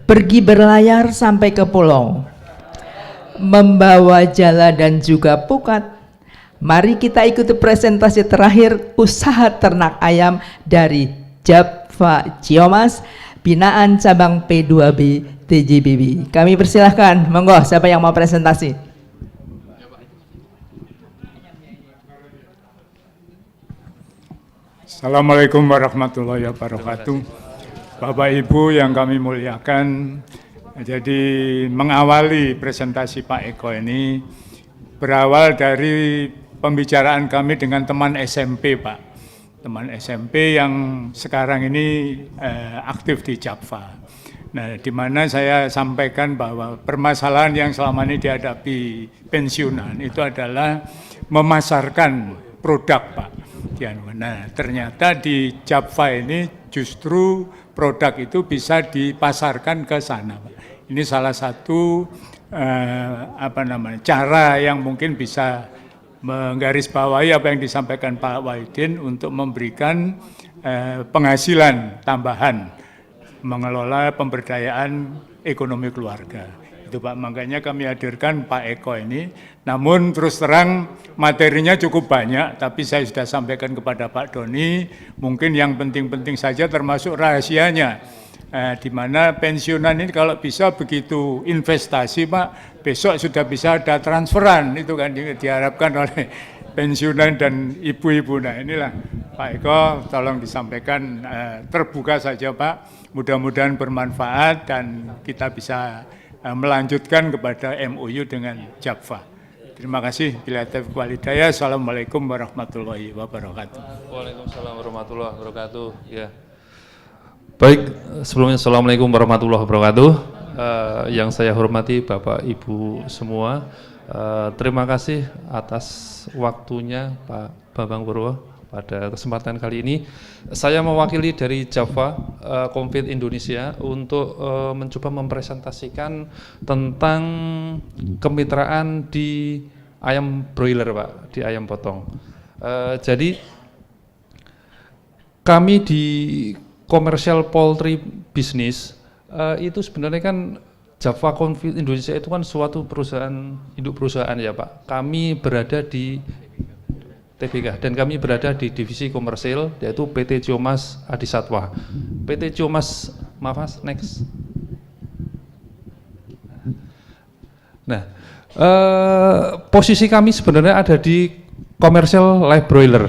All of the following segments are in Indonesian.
Pergi berlayar sampai ke pulau, membawa jala dan juga pukat. Mari kita ikuti presentasi terakhir usaha ternak ayam dari Java Geomas, binaan cabang P2B TJBB. Kami persilahkan, monggo siapa yang mau presentasi. Assalamualaikum warahmatullahi wabarakatuh. Bapak Ibu yang kami muliakan, jadi mengawali presentasi Pak Eko ini berawal dari pembicaraan kami dengan teman SMP, Pak. Teman SMP yang sekarang ini aktif di Java. Nah, di mana saya sampaikan bahwa permasalahan yang selama ini dihadapi pensiunan itu adalah memasarkan produk, Pak. Nah, ternyata di Java ini justru produk itu bisa dipasarkan ke sana, Pak. Ini salah satu cara yang mungkin bisa menggarisbawahi apa yang disampaikan Pak Wahidin untuk memberikan penghasilan tambahan mengelola pemberdayaan ekonomi keluarga. Itu Pak, makanya kami hadirkan Pak Eko ini. Namun terus terang materinya cukup banyak, tapi saya sudah sampaikan kepada Pak Doni, mungkin yang penting-penting saja termasuk rahasianya. Di mana pensiunan ini kalau bisa begitu investasi, Pak, besok sudah bisa ada transferan, itu kan diharapkan oleh pensiunan dan ibu-ibu. Nah, inilah Pak Eko, tolong disampaikan terbuka saja, Pak. Mudah-mudahan bermanfaat dan kita bisa melanjutkan kepada MOU dengan Java. Terima kasih. Bila taufiq wal hidayah. Assalamualaikum warahmatullahi wabarakatuh. Waalaikumsalam warahmatullahi wabarakatuh. Ya. Baik, sebelumnya Assalamualaikum warahmatullahi wabarakatuh. Yang saya hormati Bapak Ibu semua, terima kasih atas waktunya Pak Bambang Purwo pada kesempatan kali ini. Saya mewakili dari Java Confeed Indonesia untuk mencoba mempresentasikan tentang kemitraan di ayam broiler, Pak, di ayam potong. Jadi kami di commercial poultry business itu sebenarnya kan Java Confeed Indonesia itu kan suatu perusahaan, induk perusahaan ya Pak. Kami berada di TBK dan kami berada di divisi komersil yaitu PT Geomas Adisatwa. PT Geomas, maaf Mas, next. Nah, posisi kami sebenarnya ada di commercial live broiler.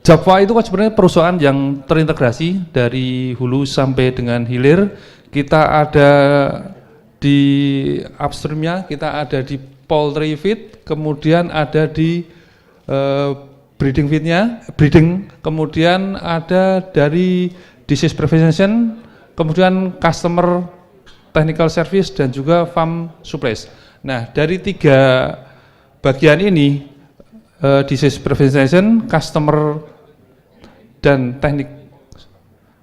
Java itu kan sebenarnya perusahaan yang terintegrasi dari hulu sampai dengan hilir. Kita ada di upstreamnya, kita ada di poultry feed, kemudian ada di breeding feednya, breeding, kemudian ada dari disease prevention, kemudian customer technical service dan juga farm supplies. Nah, dari tiga bagian ini, disease prevention, customer dan teknik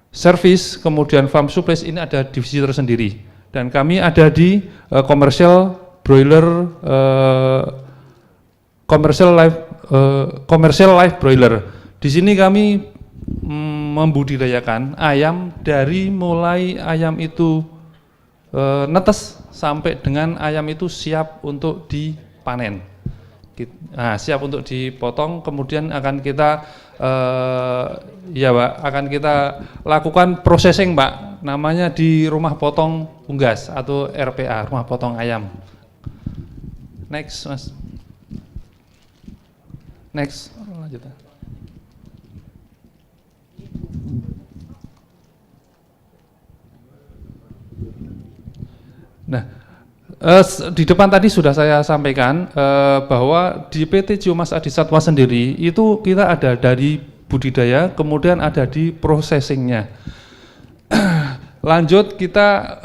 service, kemudian farm supplies, ini ada divisi tersendiri. Dan kami ada di commercial broiler, commercial live broiler. Di sini kami membudidayakan ayam dari mulai ayam itu netes sampai dengan ayam itu siap untuk dipanen. Nah, siap untuk dipotong, kemudian akan kita ya Pak, akan kita lakukan processing, Pak, namanya di rumah potong unggas atau RPA, rumah potong ayam. Next, Mas. Next, lanjut. Nah, di depan tadi sudah saya sampaikan bahwa di PT Geomas Adisatwa sendiri itu kita ada dari budidaya, kemudian ada di processingnya. Lanjut kita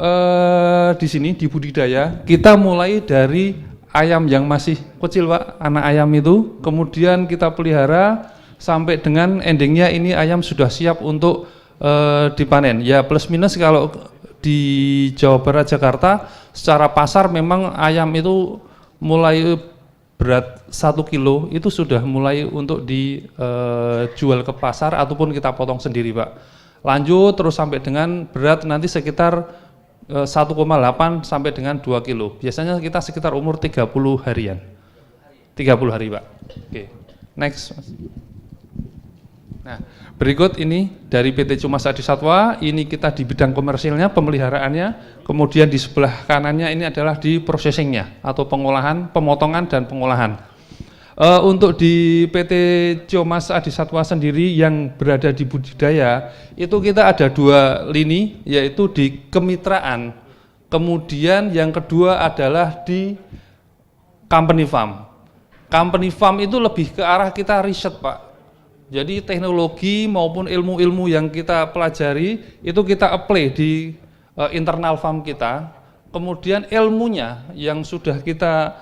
di sini di budidaya, kita mulai dari ayam yang masih kecil, Pak, anak ayam itu, kemudian kita pelihara sampai dengan endingnya ini ayam sudah siap untuk dipanen. Ya plus minus kalau di Jawa Barat, Jakarta, secara pasar memang ayam itu mulai berat 1 kilo itu sudah mulai untuk dijual ke pasar ataupun kita potong sendiri, Pak. Lanjut terus sampai dengan berat nanti sekitar 1,8 sampai dengan 2 kilo. Biasanya kita sekitar umur 30 harian. 30 hari, Pak. Oke. Next. Nah, berikut ini dari PT Ciumas Adi Satwa, ini kita di bidang komersilnya, pemeliharaannya, kemudian di sebelah kanannya ini adalah di processingnya atau pengolahan, pemotongan dan pengolahan. Untuk di PT Ciumas Adi Satwa sendiri yang berada di budidaya, itu kita ada 2 lini, yaitu di kemitraan, kemudian yang kedua adalah di company farm. Company farm itu lebih ke arah kita riset, Pak. Jadi teknologi maupun ilmu-ilmu yang kita pelajari itu kita apply di internal farm kita. Kemudian ilmunya yang sudah kita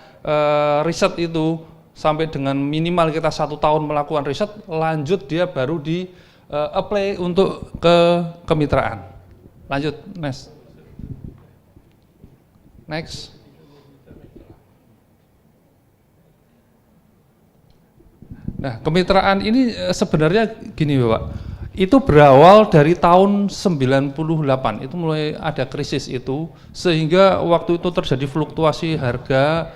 riset itu sampai dengan minimal kita 1 tahun melakukan riset, lanjut dia baru di apply untuk ke kemitraan. Lanjut, next. Next. Nah, kemitraan ini sebenarnya gini, Bapak. Itu berawal dari tahun 98. Itu mulai ada krisis itu sehingga waktu itu terjadi fluktuasi harga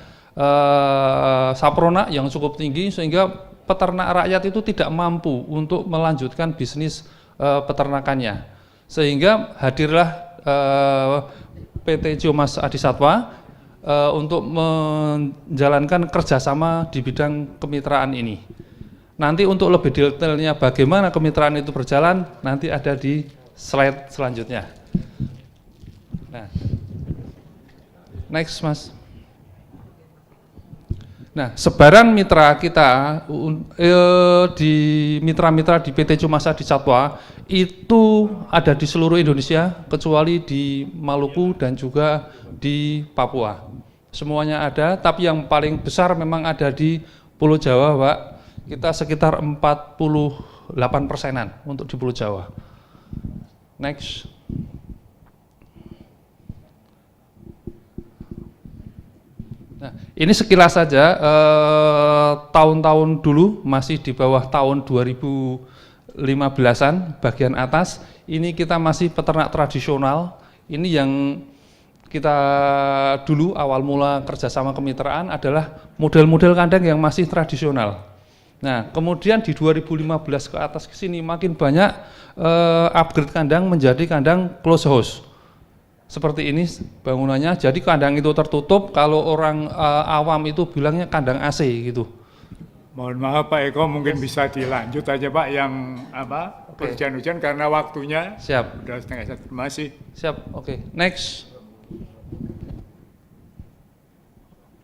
saprona yang cukup tinggi sehingga peternak rakyat itu tidak mampu untuk melanjutkan bisnis peternakannya. Sehingga hadirlah PT Ciumas Adi Satwa untuk menjalankan kerjasama di bidang kemitraan ini. Nanti untuk lebih detailnya bagaimana kemitraan itu berjalan nanti ada di slide selanjutnya. Nah, next Mas. Nah, sebaran mitra kita di mitra-mitra di PT Ciumas Adi Satwa itu ada di seluruh Indonesia kecuali di Maluku dan juga di Papua. Semuanya ada, tapi yang paling besar memang ada di Pulau Jawa, Pak. Kita sekitar 48%-an untuk di Pulau Jawa. Next. Nah, ini sekilas saja tahun-tahun dulu masih di bawah tahun 2015-an bagian atas. Ini kita masih peternak tradisional. Ini yang kita dulu awal mula kerjasama kemitraan adalah model-model kandang yang masih tradisional. Nah, kemudian di 2015 ke atas ke sini makin banyak upgrade kandang menjadi kandang close house. Seperti ini bangunannya, jadi kandang itu tertutup, kalau orang awam itu bilangnya kandang AC gitu. Mohon maaf Pak Eko, mungkin bisa dilanjut aja Pak yang apa hujan-hujan karena waktunya. Siap. Udah 1:30, terima kasih. Siap, oke. Next.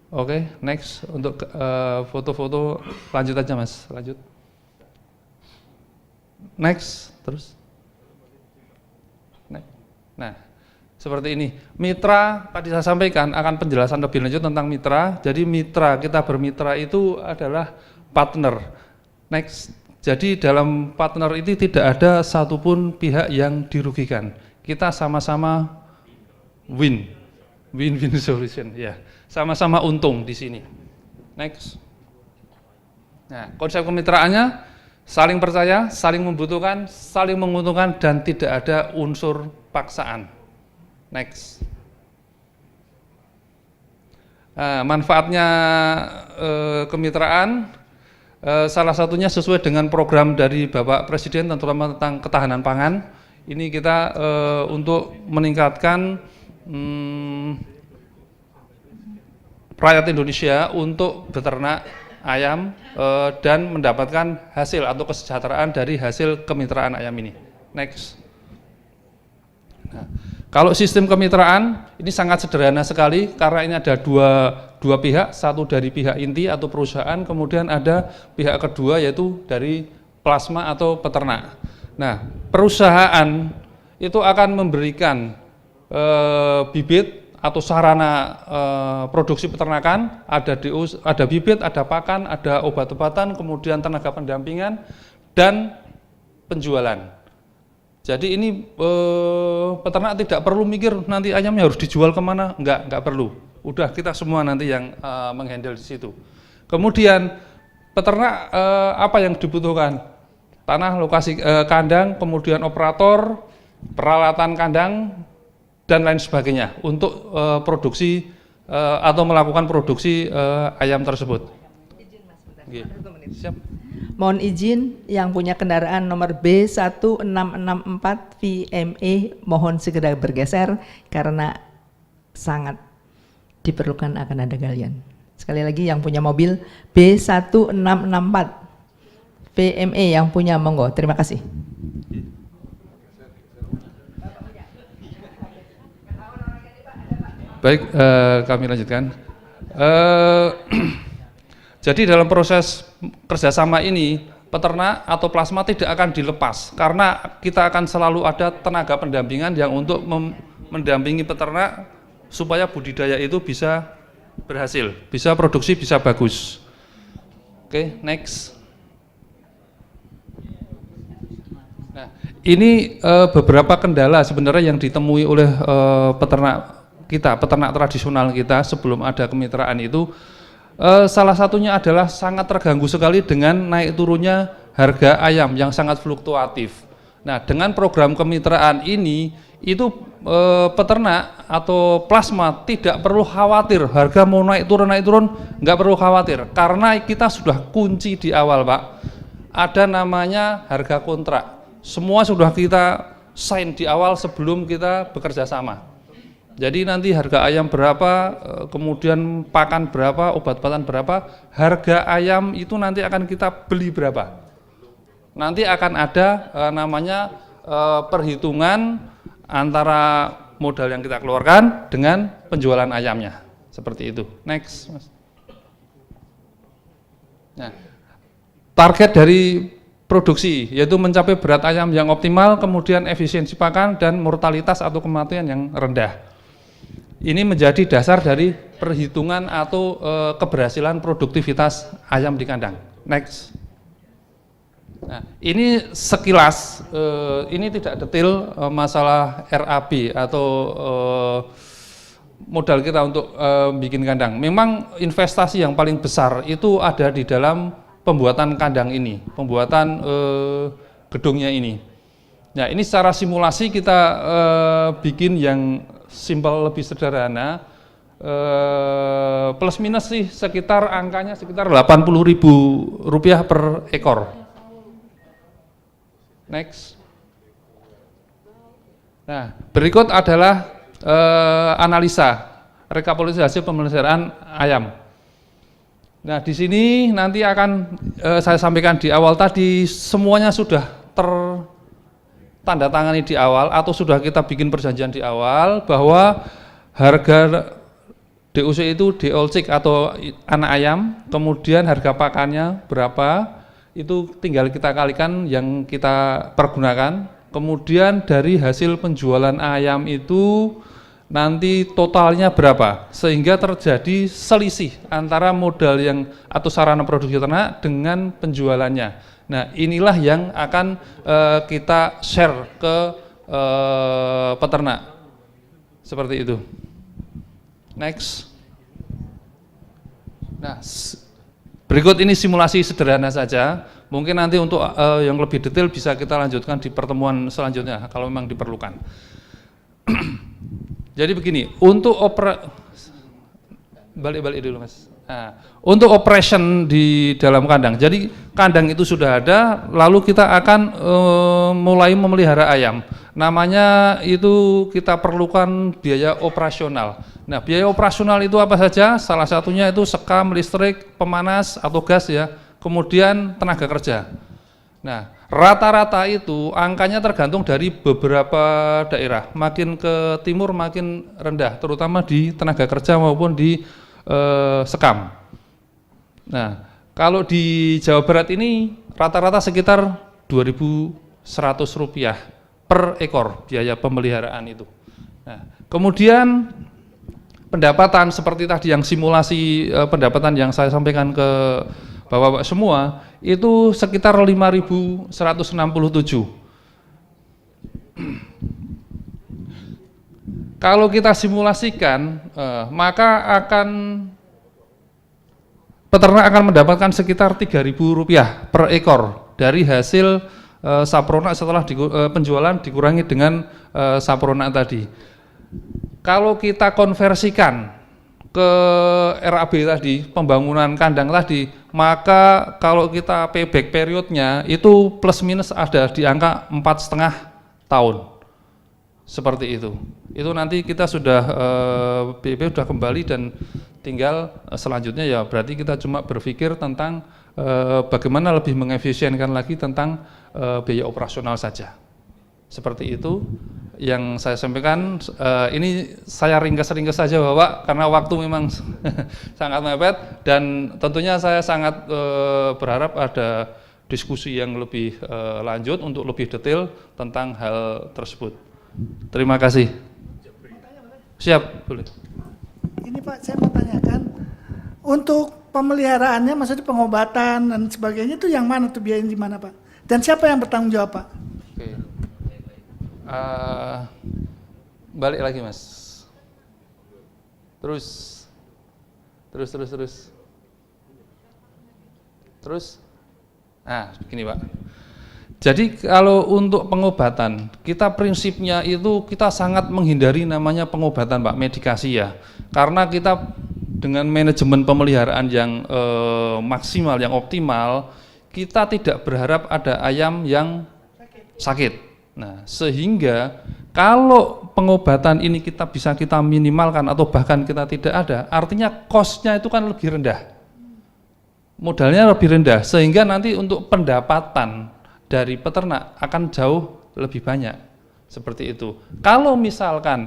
Oke, next untuk foto-foto lanjut aja Mas, lanjut. Next, terus. Nah, seperti ini. Mitra tadi saya sampaikan akan penjelasan lebih lanjut tentang mitra. Jadi mitra, kita bermitra itu adalah partner. Next. Jadi dalam partner ini tidak ada satupun pihak yang dirugikan. Kita sama-sama win-win solution ya. Sama-sama untung di sini. Next. Nah, konsep kemitraannya saling percaya, saling membutuhkan, saling menguntungkan dan tidak ada unsur paksaan. Next. Nah, manfaatnya kemitraan salah satunya sesuai dengan program dari Bapak Presiden terutama tentang ketahanan pangan. Ini kita untuk meningkatkan rakyat Indonesia untuk beternak ayam dan mendapatkan hasil atau kesejahteraan dari hasil kemitraan ayam ini. Next. Nah, kalau sistem kemitraan ini sangat sederhana sekali karena ini ada dua pihak, satu dari pihak inti atau perusahaan, kemudian ada pihak kedua yaitu dari plasma atau peternak. Nah, perusahaan itu akan memberikan bibit atau sarana produksi peternakan, ada bibit, ada pakan, ada obat-obatan, kemudian tenaga pendampingan dan penjualan. Jadi ini peternak tidak perlu mikir nanti ayamnya harus dijual kemana, enggak perlu. Udah kita semua nanti yang menghandle di situ. Kemudian peternak apa yang dibutuhkan? tanah, lokasi kandang, kemudian operator, peralatan kandang, dan lain sebagainya untuk produksi atau melakukan produksi ayam tersebut. Siap. Mohon izin yang punya kendaraan nomor B1664 VME mohon segera bergeser karena sangat diperlukan akan ada galian. Sekali lagi yang punya mobil B1664 VME yang punya monggo. Terima kasih. Baik, kami lanjutkan. Jadi dalam proses kerjasama ini, peternak atau plasma tidak akan dilepas karena kita akan selalu ada tenaga pendampingan yang untuk mendampingi peternak supaya budidaya itu bisa berhasil, bisa produksi, bisa bagus. Oke, next. Nah, ini beberapa kendala sebenarnya yang ditemui oleh peternak kita, peternak tradisional kita sebelum ada kemitraan itu. Salah satunya adalah sangat terganggu sekali dengan naik turunnya harga ayam yang sangat fluktuatif. Nah, dengan program kemitraan ini, itu peternak atau plasma tidak perlu khawatir harga mau naik turun, nggak perlu khawatir karena kita sudah kunci di awal, Pak. Ada namanya harga kontrak. Semua sudah kita sign di awal sebelum kita bekerja sama. Jadi nanti harga ayam berapa, kemudian pakan berapa, obat-obatan berapa, harga ayam itu nanti akan kita beli berapa. Nanti akan ada namanya perhitungan antara modal yang kita keluarkan dengan penjualan ayamnya. Seperti itu. Next, Mas. Nah, target dari produksi yaitu mencapai berat ayam yang optimal, kemudian efisiensi pakan dan mortalitas atau kematian yang rendah. Ini menjadi dasar dari perhitungan atau keberhasilan produktivitas ayam di kandang. Next. Nah, ini sekilas, ini tidak detail masalah RAB atau modal kita untuk bikin kandang. Memang investasi yang paling besar itu ada di dalam pembuatan kandang ini, pembuatan gedungnya ini. Nah, ini secara simulasi kita bikin yang simpel, lebih sederhana, plus minus sih sekitar angkanya sekitar Rp80.000 per ekor. Next. Nah, berikut adalah analisa rekapitulasi pemeliharaan ayam. Nah, di sini nanti akan saya sampaikan di awal tadi semuanya sudah tanda tangani di awal atau sudah kita bikin perjanjian di awal bahwa harga DOC itu diolcik atau anak ayam, kemudian harga pakannya berapa, itu tinggal kita kalikan yang kita pergunakan, kemudian dari hasil penjualan ayam itu nanti totalnya berapa, sehingga terjadi selisih antara modal yang atau sarana produksi ternak dengan penjualannya. Nah, inilah yang akan kita share ke peternak. Seperti itu. Next. Nah, berikut ini simulasi sederhana saja. Mungkin nanti untuk yang lebih detail bisa kita lanjutkan di pertemuan selanjutnya kalau memang diperlukan. Jadi begini, untuk balik dulu, Mas. Nah, untuk operation di dalam kandang, jadi kandang itu sudah ada, lalu kita akan mulai memelihara ayam. Namanya itu kita perlukan biaya operasional. Nah, biaya operasional itu apa saja? Salah satunya itu sekam, listrik, pemanas atau gas ya, kemudian tenaga kerja. Nah, rata-rata itu angkanya tergantung dari beberapa daerah, makin ke timur makin rendah, terutama di tenaga kerja maupun di sekam. Nah, kalau di Jawa Barat ini rata-rata sekitar Rp2.100 per ekor biaya pemeliharaan itu. Nah, kemudian pendapatan seperti tadi yang simulasi pendapatan yang saya sampaikan ke Bapak-bapak semua itu sekitar 5.167. Kalau kita simulasikan, maka peternak akan mendapatkan sekitar Rp3.000 per ekor dari hasil sapronak setelah penjualan dikurangi dengan sapronak tadi. Kalau kita konversikan ke RAB tadi, pembangunan kandang tadi, maka kalau kita payback periodnya itu plus minus ada di angka 4,5 tahun. Seperti itu. Itu nanti kita sudah BIP sudah kembali dan tinggal selanjutnya ya berarti kita cuma berpikir tentang bagaimana lebih mengefisienkan lagi tentang biaya operasional saja. Seperti itu yang saya sampaikan. Ini saya ringkas-ringkas saja Bapak karena waktu memang sangat mepet dan tentunya saya sangat berharap ada diskusi yang lebih lanjut untuk lebih detail tentang hal tersebut. Terima kasih. Siap, boleh. Ini Pak, saya mau tanyakan, untuk pemeliharaannya, maksudnya pengobatan dan sebagainya itu yang mana tuh biayanya di mana Pak? Dan siapa yang bertanggung jawab Pak? Oke. Balik lagi Mas. Terus. Begini Pak. Jadi kalau untuk pengobatan, kita prinsipnya itu kita sangat menghindari namanya pengobatan Pak, medikasi ya. Karena kita dengan manajemen pemeliharaan yang maksimal, yang optimal, kita tidak berharap ada ayam yang sakit. Nah, sehingga kalau pengobatan ini kita minimalkan atau bahkan kita tidak ada, artinya cost-nya itu kan lebih rendah. Modalnya lebih rendah, sehingga nanti untuk pendapatan dari peternak akan jauh lebih banyak, seperti itu. Kalau misalkan,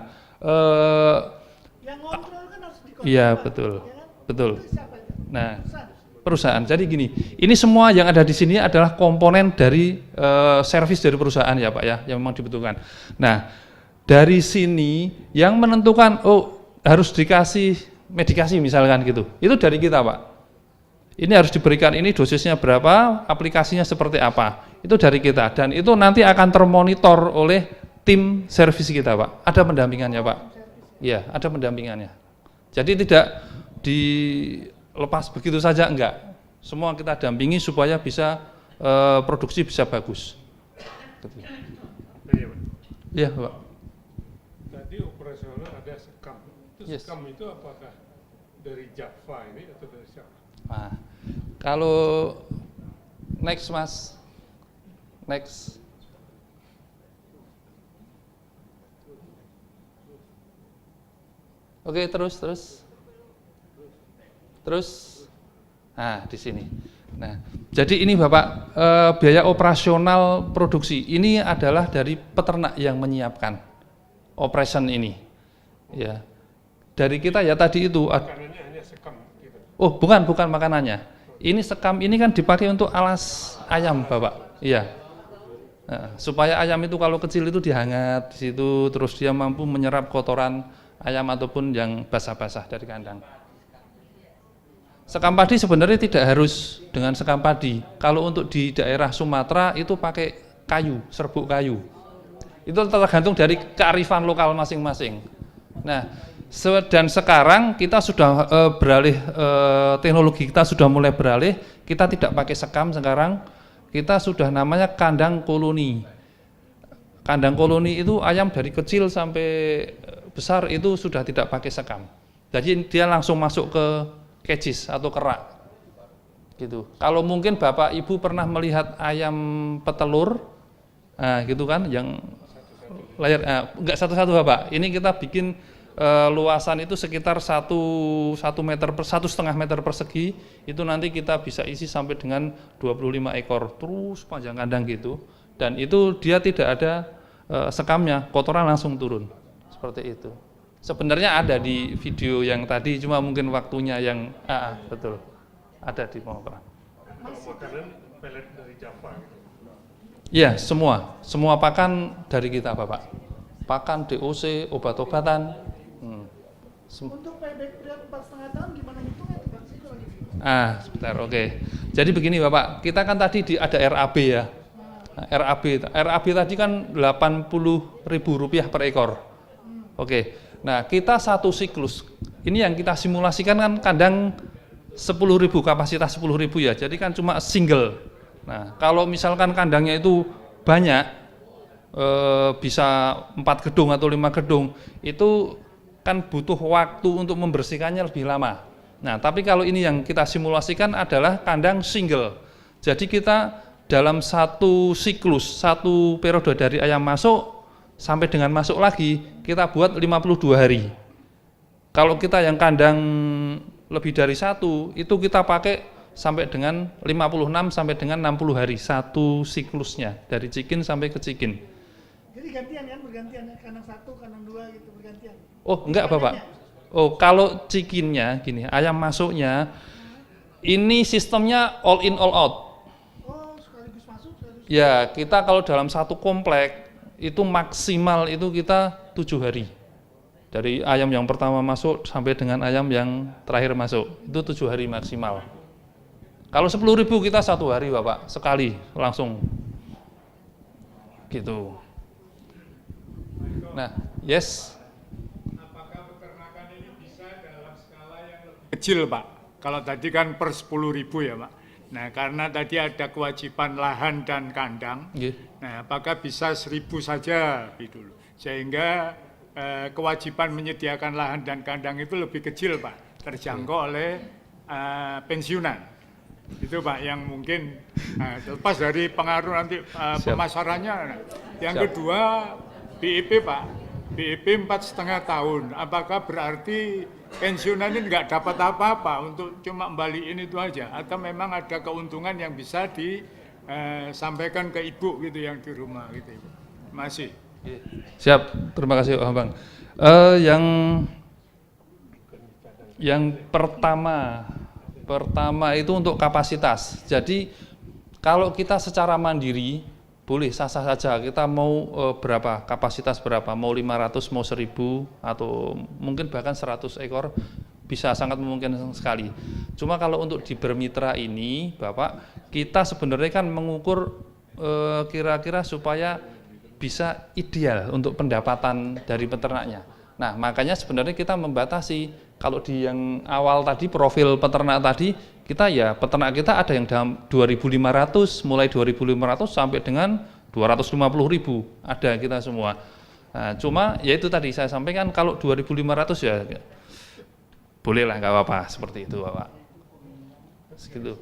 yang ngontrol kan harus dikontrol. iya betul. Nah, perusahaan. Jadi gini, ini semua yang ada di sini adalah komponen dari servis dari perusahaan ya Pak ya, yang memang dibutuhkan. Nah, dari sini yang menentukan harus dikasih medikasi misalkan gitu, itu dari kita Pak. Ini harus diberikan ini dosisnya berapa, aplikasinya seperti apa, itu dari kita dan itu nanti akan termonitor oleh tim servis kita Pak. Ada pendampingannya Pak. Iya, ada pendampingannya. Jadi tidak dilepas begitu saja, enggak. Semua kita dampingi supaya bisa produksi bisa bagus. Iya Pak. Tadi operasional ada sekam. Itu Yes. sekam itu apakah dari Java ini atau dari siapa? Nah, kalau next Mas, next. Oke, terus. Nah, di sini. Nah, jadi ini Bapak, biaya operasional produksi ini adalah dari peternak yang menyiapkan operation ini. Ya. Dari kita ya tadi itu. Makanannya hanya sekam gitu. Oh, bukan makanannya. Ini sekam ini kan dipakai untuk alas ayam, Bapak. Iya. Nah, supaya ayam itu kalau kecil itu dihangat di situ, terus dia mampu menyerap kotoran ayam ataupun yang basah-basah dari kandang. Sekam padi sebenarnya tidak harus dengan sekam padi. Kalau untuk di daerah Sumatera itu pakai kayu, serbuk kayu. Itu tergantung dari kearifan lokal masing-masing. Nah, dan sekarang kita sudah beralih, teknologi kita sudah mulai beralih, kita tidak pakai sekam sekarang, kita sudah namanya kandang koloni. Kandang koloni itu ayam dari kecil sampai besar itu sudah tidak pakai sekam. Jadi dia langsung masuk ke cages atau kerak. Gitu. Kalau mungkin Bapak Ibu pernah melihat ayam petelur, nah gitu kan, yang layar, enggak satu-satu Bapak. Ini kita bikin luasan itu sekitar 1,5 meter persegi, itu nanti kita bisa isi sampai dengan 25 ekor terus panjang kandang gitu, dan itu dia tidak ada sekamnya, kotoran langsung turun seperti itu. Sebenarnya ada di video yang tadi, cuma mungkin waktunya yang betul ada di pengoperan. Makanan pelet dari Java gitu. Iya, semua pakan dari kita Bapak, pakan DOC, obat-obatan. Untuk payback period 4,5 tahun gimana hitungnya tuh Pak? Sebentar, oke. Jadi begini Bapak, kita kan tadi ada RAB ya. Nah, RAB tadi kan Rp80.000 per ekor. Oke. Nah, kita satu siklus. Ini yang kita simulasikan kan kandang 10.000, kapasitas 10.000 ya. Jadi kan cuma single. Nah, kalau misalkan kandangnya itu banyak, bisa 4 gedung atau 5 gedung, itu kan butuh waktu untuk membersihkannya lebih lama. Nah, tapi kalau ini yang kita simulasikan adalah kandang single. Jadi kita dalam satu siklus, satu periode dari ayam masuk sampai dengan masuk lagi, kita buat 52 hari. Kalau kita yang kandang lebih dari satu, itu kita pakai sampai dengan 56 sampai dengan 60 hari satu siklusnya, dari chicken sampai ke chicken. Jadi gantian kan, bergantian ya, kandang 1, kandang 2 gitu, bergantian. Oh, enggak Bapak. Oh, kalau chickennya gini, ayam masuknya ini sistemnya all in all out. Oh, sekaligus masuk, sekaligus. Ya, kita kalau dalam satu komplek itu maksimal itu kita 7 hari. Dari ayam yang pertama masuk sampai dengan ayam yang terakhir masuk, itu 7 hari maksimal. Kalau 10.000 kita 1 hari Bapak, sekali langsung. Gitu. Nah, yes. Apakah peternakan ini bisa dalam skala yang lebih kecil, Pak? Kalau tadi kan per 10.000 ya, Pak. Nah, karena tadi ada kewajiban lahan dan kandang. Yeah. Nah, apakah bisa 1.000 saja gitu. Sehingga kewajiban menyediakan lahan dan kandang itu lebih kecil, Pak, terjangkau oleh pensiunan. Itu Pak yang mungkin lepas dari pengaruh nanti pemasarannya. Yang kedua BIP Pak, BIP 4,5 tahun. Apakah berarti pensiunan ini nggak dapat apa-apa untuk cuma kembaliin itu aja? Atau memang ada keuntungan yang bisa disampaikan ke ibu gitu yang di rumah gitu? Masih. Siap, terima kasih Bang. Yang pertama itu untuk kapasitas. Jadi kalau kita secara mandiri boleh sah-sah saja, kita mau berapa, kapasitas berapa, mau 500, mau 1.000 atau mungkin bahkan 100 ekor bisa sangat memungkinkan sekali. Cuma kalau untuk di bermitra ini Bapak, kita sebenarnya kan mengukur kira-kira supaya bisa ideal untuk pendapatan dari peternaknya. Nah, makanya sebenarnya kita membatasi. Kalau di yang awal tadi, profil peternak tadi, kita ya peternak kita ada yang dalam 2.500, mulai 2.500 sampai dengan 250.000, ada kita semua. Nah, cuma ya itu tadi saya sampaikan, kalau 2.500 ya bolehlah, nggak apa-apa, seperti itu Bapak. Segitu.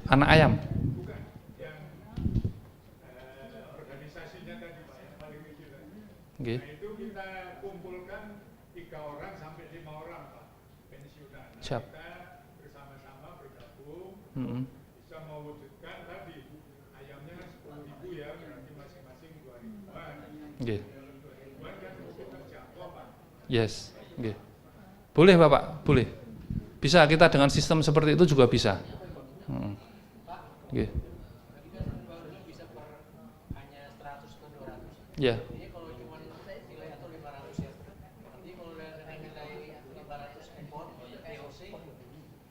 Anak ayam. Organisasinya tadi Pak yang paling kecil. Okay. Nah, itu kita kumpulkan 3 orang sampai 5 orang Pak pensiunan. Nah, Siap. kita bersama-sama bergabung bisa mewujudkan tadi ayamnya 10.000 ya, berarti masing-masing 2.000-an. Okay. 2.000-an kan mungkin terjangkau Pak. Yes. Okay. Boleh Bapak, boleh. Bisa kita dengan sistem seperti itu juga bisa. Okay. Ya. Ini kalau cuma nilai atau 500 ya. Nanti kalau dengan nilai 500 ekor POC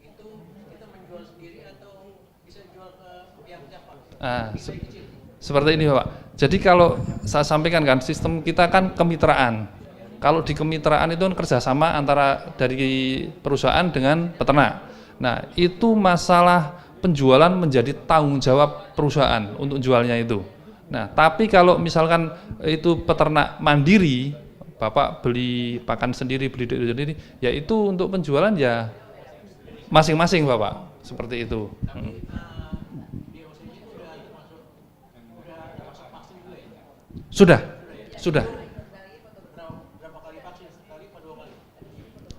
itu kita menjual sendiri atau bisa jual ke pihak-pihak Pak? Seperti ini Bapak. Jadi kalau saya sampaikan kan sistem kita kan kemitraan. Kalau di kemitraan itu kan kerjasama antara dari perusahaan dengan peternak. Nah, itu masalah penjualan menjadi tanggung jawab perusahaan untuk jualnya itu. Nah, tapi kalau misalkan itu peternak mandiri, Bapak beli pakan sendiri, beli sendiri, ya itu untuk penjualan ya masing-masing Bapak, seperti itu. Sudah.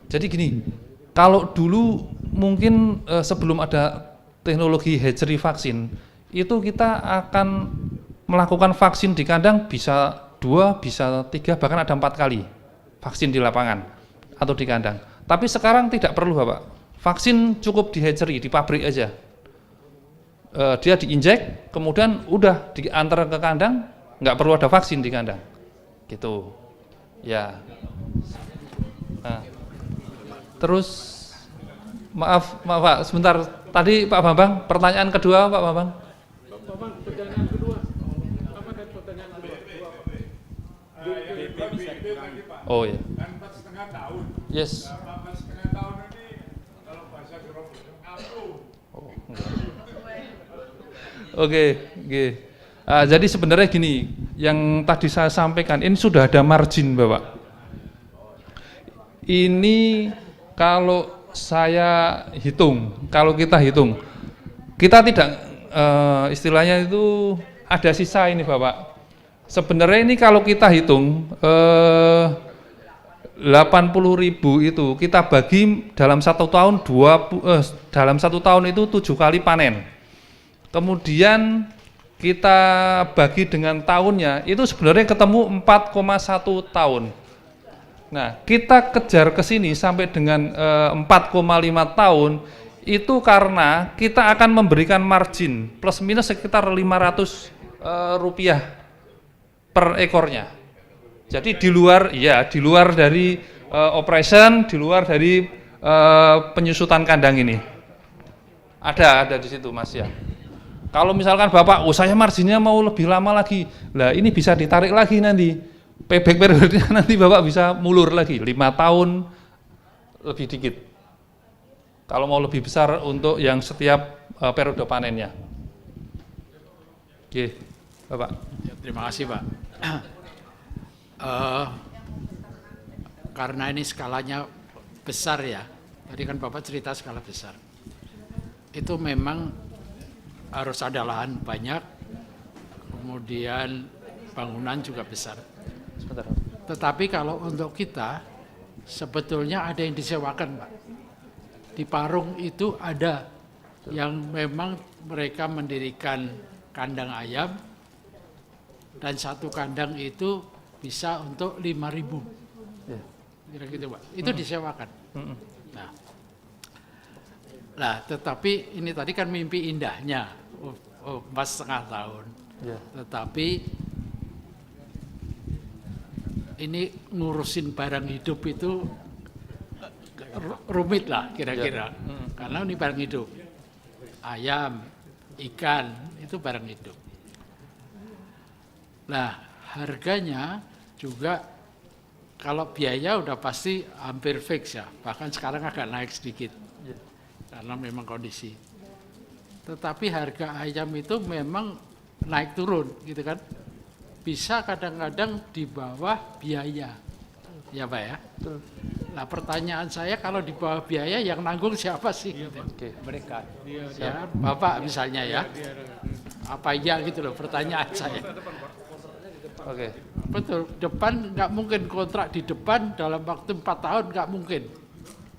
Jadi gini, kalau dulu mungkin sebelum ada teknologi hatchery vaksin, itu kita akan melakukan vaksin di kandang bisa 2, bisa 3, bahkan ada 4 kali vaksin di lapangan atau di kandang. Tapi sekarang tidak perlu Bapak, vaksin cukup di hatchery, di pabrik aja. Dia diinjek, kemudian udah diantar ke kandang, nggak perlu ada vaksin di kandang, gitu. Ya. Nah. Terus, maaf Pak, sebentar. Tadi Pak Bambang, pertanyaan kedua Pak Bambang. Pertanyaan kedua. Apa tadi pertanyaan kedua? Oh ya. Kan 4,5 tahun. Yes. 4,5 tahun ini kalau bahasa Surabaya Oke. Jadi sebenarnya gini, yang tadi saya sampaikan ini sudah ada margin, Bapak. Ini kalau saya hitung, kalau kita hitung, kita tidak istilahnya itu ada sisa ini, Bapak. Sebenarnya ini kalau kita hitung 80.000 itu kita bagi dalam 1 tahun dalam 1 tahun itu 7 kali panen. Kemudian kita bagi dengan tahunnya itu sebenarnya ketemu 4,1 tahun. Nah, kita kejar ke sini sampai dengan 4,5 tahun itu karena kita akan memberikan margin plus minus sekitar 500 rupiah per ekornya. Jadi di luar dari operation, di luar dari penyusutan kandang ini. Ada di situ, Mas ya. Kalau misalkan Bapak, saya marginnya mau lebih lama lagi, lah ini bisa ditarik lagi nanti, payback periodenya nanti Bapak bisa mulur lagi, 5 tahun lebih dikit. Kalau mau lebih besar untuk yang setiap periode panennya. Oke, Bapak. Ya, terima kasih Pak. Karena ini skalanya besar ya, tadi kan Bapak cerita skala besar. Itu memang harus ada lahan banyak, kemudian bangunan juga besar. Sebentar. Tetapi kalau untuk kita, sebetulnya ada yang disewakan Pak. Di Parung itu ada yang memang mereka mendirikan kandang ayam, dan 1 kandang itu bisa untuk 5.000. Kira gitu Pak. Itu disewakan. Nah, tetapi ini tadi kan mimpi indahnya. 4,5 tahun. Tetapi ini ngurusin barang hidup itu rumit lah kira-kira. Karena ini barang hidup. Ayam, ikan, itu barang hidup. Nah, harganya juga kalau biaya udah pasti hampir fix ya. Bahkan sekarang agak naik sedikit. Karena memang kondisi. Tetapi harga ayam itu memang naik turun gitu kan. Bisa kadang-kadang di bawah biaya. Ya Pak ya. Nah, pertanyaan saya kalau di bawah biaya yang nanggung siapa sih? Gitu. Mereka. Ya, Bapak misalnya ya. Apa iya gitu loh pertanyaan saya. Oke. Betul, depan nggak mungkin kontrak di depan dalam waktu 4 tahun nggak mungkin.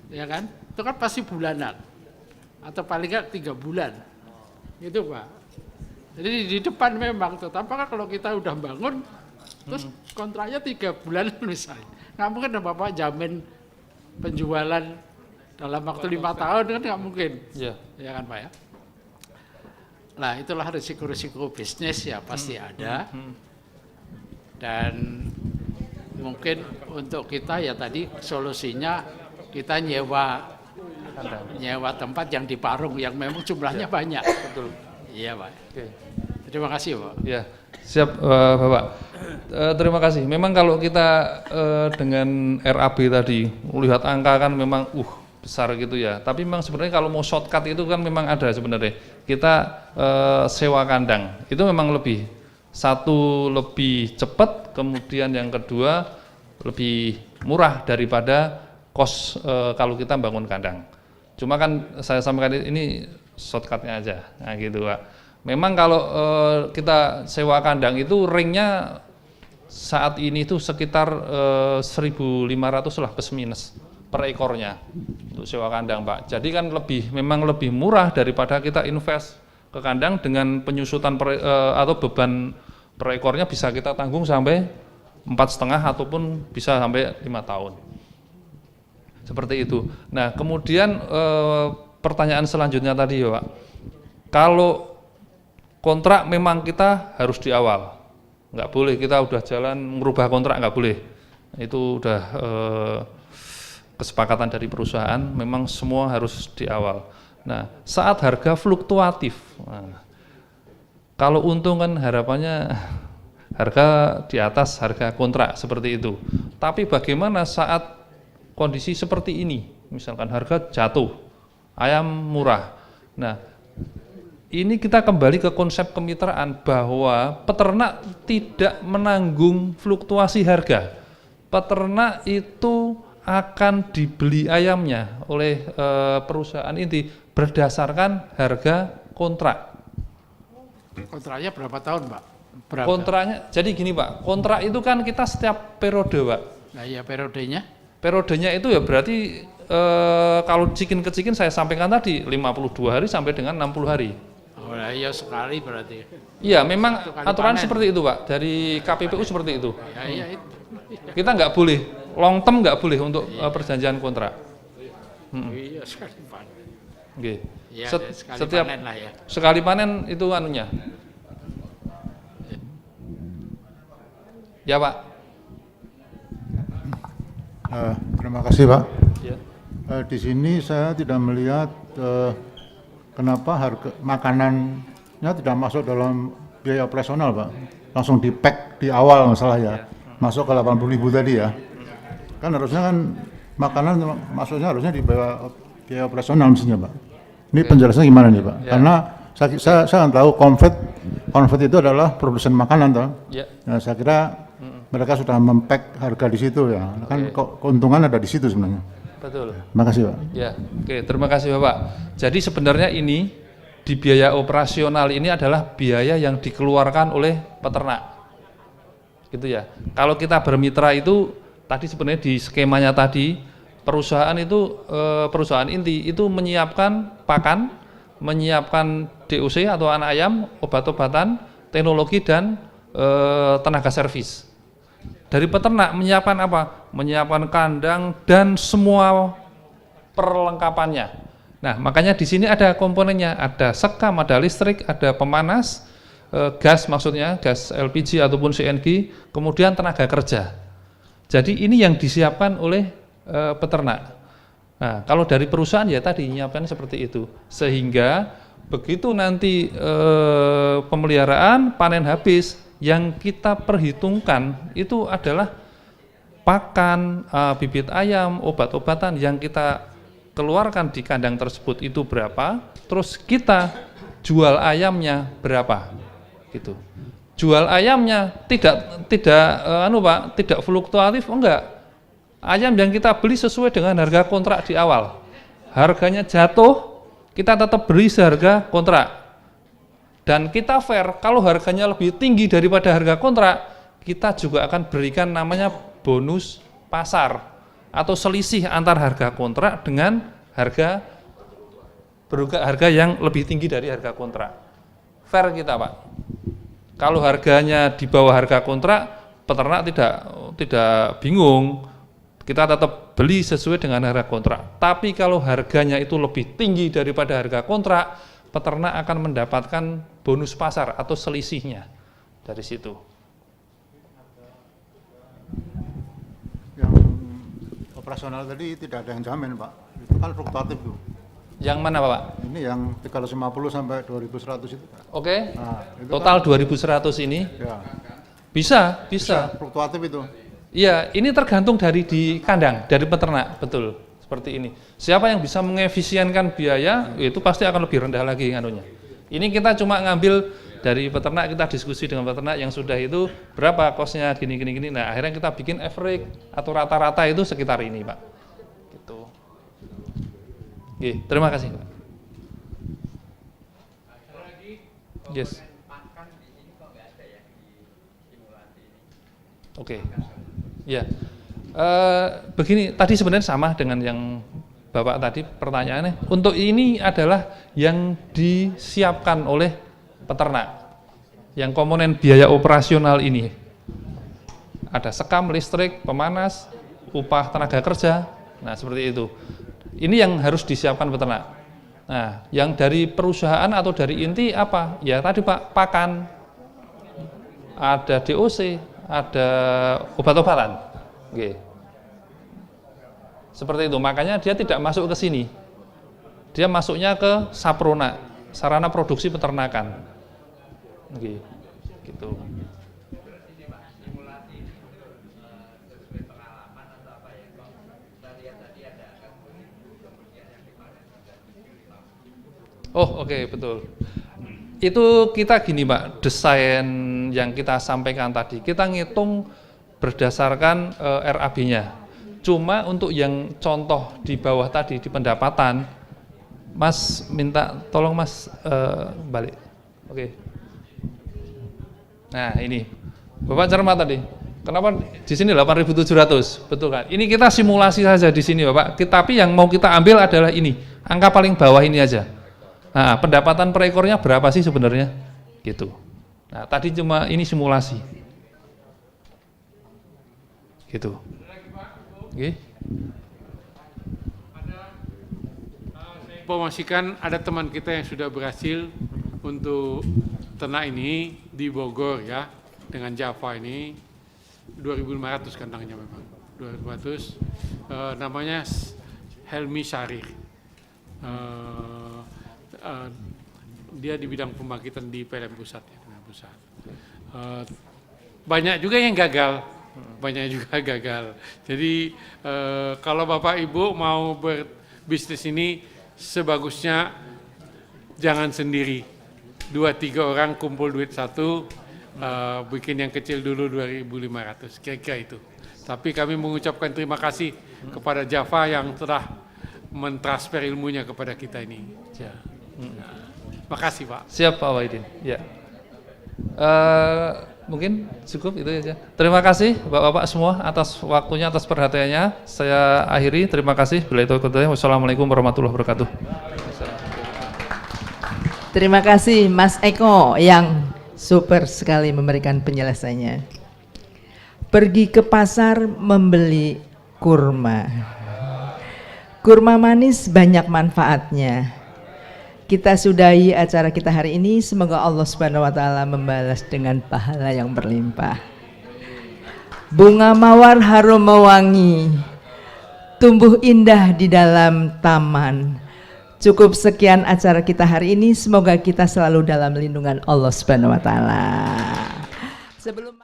Ya kan? Itu kan pasti bulanan. Atau paling nggak 3 bulan. Gitu Pak. Jadi di depan memang, tetapi kalau kita udah bangun, terus kontraknya 3 bulan misalnya. Nggak mungkin Bapak jamin penjualan dalam waktu 5 tahun kan nggak mungkin. Ya kan Pak ya. Nah itulah risiko-risiko bisnis ya pasti ada. Dan mungkin untuk kita ya tadi solusinya kita nyewa tempat yang di Parung yang memang jumlahnya banyak. Betul. Iya Pak. Oke. Terima kasih Pak. Ya, siap Bapak. Terima kasih. Memang kalau kita dengan RAB tadi melihat angka kan memang besar gitu ya. Tapi memang sebenarnya kalau mau shortcut itu kan memang ada sebenarnya. Kita sewa kandang itu memang lebih lebih cepat, kemudian yang kedua lebih murah daripada kos kalau kita bangun kandang. Cuma kan saya sampaikan ini shortcutnya aja, nah gitu Pak. Memang kalau kita sewa kandang itu ringnya saat ini itu sekitar 1.500 lah plus minus per ekornya untuk sewa kandang Pak. Jadi kan memang lebih murah daripada kita invest ke kandang dengan penyusutan atau beban per ekornya bisa kita tanggung sampai 4,5 ataupun bisa sampai 5 tahun. Seperti itu. Nah, kemudian pertanyaan selanjutnya tadi ya Pak. Kalau kontrak memang kita harus di awal. Nggak boleh kita udah jalan merubah kontrak, nggak boleh. Itu udah kesepakatan dari perusahaan, memang semua harus di awal. Nah, saat harga fluktuatif, kalau untung kan harapannya harga di atas harga kontrak seperti itu. Tapi bagaimana saat kondisi seperti ini, misalkan harga jatuh, ayam murah. Nah, ini kita kembali ke konsep kemitraan bahwa peternak tidak menanggung fluktuasi harga. Peternak itu akan dibeli ayamnya oleh perusahaan inti berdasarkan harga kontrak. Kontraknya berapa tahun, Pak? Berapa? Kontraknya, jadi gini Pak, kontrak itu kan kita setiap periode Pak. Nah ya periodenya? Periodenya itu ya berarti kalau cikin ke cikin saya sampaikan tadi 52 hari sampai dengan 60 hari. Oh iya sekali berarti. Iya memang Satu kali aturan panen. seperti itu Pak, dari KPPU seperti itu. Ya iya itu. Kita nggak boleh, long term nggak boleh untuk perjanjian kontrak. Iya sekali panen. Oke. Iya sekali Setiap panen lah ya. sekali panen itu anunya. Ya Pak. Terima kasih Pak. Ya. Di sini saya tidak melihat kenapa harga makanannya tidak masuk dalam biaya operasional Pak. Langsung di pack di awal masalah ya. Masuk ke 80.000 tadi ya. Kan harusnya kan makanan masuknya harusnya di biaya operasional mestinya Pak. Ini penjelasannya gimana nih Pak? Ya. Karena saya tahu Convert itu adalah produsen makanan toh. Ya. Nah, saya kira mereka sudah mem-pack harga di situ ya. Kan keuntungan ada di situ sebenarnya. Betul. Terima kasih Pak. Ya, oke, terima kasih Bapak. Jadi sebenarnya ini di biaya operasional ini adalah biaya yang dikeluarkan oleh peternak. Gitu ya. Kalau kita bermitra itu tadi sebenarnya di skemanya tadi perusahaan itu perusahaan inti itu menyiapkan pakan, menyiapkan DOC atau anak ayam, obat-obatan, teknologi dan tenaga servis. Dari peternak menyiapkan apa? Menyiapkan kandang dan semua perlengkapannya. Nah, makanya di sini ada komponennya, ada sekam, ada listrik, ada pemanas, gas maksudnya, gas LPG ataupun CNG, kemudian tenaga kerja. Jadi ini yang disiapkan oleh peternak. Nah, kalau dari perusahaan ya tadi nyiapkan seperti itu, sehingga begitu nanti pemeliharaan panen habis, yang kita perhitungkan itu adalah pakan, bibit ayam, obat-obatan yang kita keluarkan di kandang tersebut itu berapa, terus kita jual ayamnya berapa, gitu. Jual ayamnya tidak fluktuatif, enggak. Ayam yang kita beli sesuai dengan harga kontrak di awal. Harganya jatuh, kita tetap beli seharga kontrak. Dan kita fair, kalau harganya lebih tinggi daripada harga kontrak, kita juga akan berikan namanya bonus pasar atau selisih antar harga kontrak dengan harga yang lebih tinggi dari harga kontrak. Fair kita Pak. Kalau harganya di bawah harga kontrak, peternak tidak bingung. Kita tetap beli sesuai dengan harga kontrak. Tapi kalau harganya itu lebih tinggi daripada harga kontrak, peternak akan mendapatkan bonus pasar atau selisihnya dari situ. Yang operasional tadi tidak ada yang jamin Pak. Itu kan fluktuatif tuh. Yang mana Pak? Ini yang 350 sampai 2100 itu Pak. Oke. Nah, itu Total kan, 2100 ini ya, bisa. fluktuatif itu. Iya, ini tergantung dari di kandang, dari peternak, betul. Seperti ini. Siapa yang bisa mengefisienkan biaya, itu pasti akan lebih rendah lagi nganunya. Ini kita cuma ngambil dari peternak, kita diskusi dengan peternak yang sudah itu berapa kosnya gini. Nah, akhirnya kita bikin average atau rata-rata itu sekitar ini, Pak. Gitu. Oke, terima kasih, Pak. Yes. Oke. Ya. Begini, tadi sebenarnya sama dengan yang Bapak tadi pertanyaannya. Untuk ini adalah yang disiapkan oleh peternak. Yang komponen biaya operasional ini. Ada sekam, listrik, pemanas, upah tenaga kerja. Nah, seperti itu. Ini yang harus disiapkan peternak. Nah, yang dari perusahaan atau dari inti apa? Ya tadi Pak, pakan, ada DOC, ada obat-obatan. Oke. Seperti itu, makanya dia tidak masuk ke sini. Dia masuknya ke Saprona, sarana produksi peternakan. Oke. Gitu. Oh, oke, betul. Itu kita gini Pak, desain yang kita sampaikan tadi, kita ngitung berdasarkan RAB-nya. Cuma untuk yang contoh di bawah tadi, di pendapatan, Mas minta tolong Mas balik. Oke. Nah ini, Bapak cermat tadi. Kenapa di sini 8.700, betul kan? Ini kita simulasi saja di sini Bapak. Tapi yang mau kita ambil adalah ini, angka paling bawah ini aja. Nah, pendapatan per ekornya berapa sih sebenarnya? Gitu. Nah, tadi cuma ini simulasi. Gitu. Oke. Saya informasikan ada teman kita yang sudah berhasil untuk ternak ini di Bogor ya, dengan Java ini 2.500 kandangnya memang 2.500, namanya Helmi Syarif. Dia di bidang pembangkitan di PLN Pusat ya, Pusat. Banyak juga yang gagal, jadi kalau Bapak Ibu mau berbisnis ini sebagusnya jangan sendiri, 2-3 orang kumpul duit satu, bikin yang kecil dulu 2.500, kira-kira itu. Tapi kami mengucapkan terima kasih kepada Java yang telah mentransfer ilmunya kepada kita ini. Ya. Makasih Pak. Siap Pak Wahidin. Ya. Mungkin cukup itu aja. Terima kasih Bapak-bapak semua atas waktunya, atas perhatiannya. Saya akhiri. Terima kasih. Wassalamualaikum warahmatullahi wabarakatuh. Terima kasih Mas Eko yang super sekali memberikan penjelasannya. Pergi ke pasar membeli kurma. Kurma manis banyak manfaatnya. Kita sudahi acara kita hari ini. Semoga Allah Subhanahu wa taala membalas dengan pahala yang berlimpah. Bunga mawar harum mewangi, tumbuh indah di dalam taman. Cukup sekian acara kita hari ini. Semoga kita selalu dalam lindungan Allah Subhanahu wa taala. Sebelum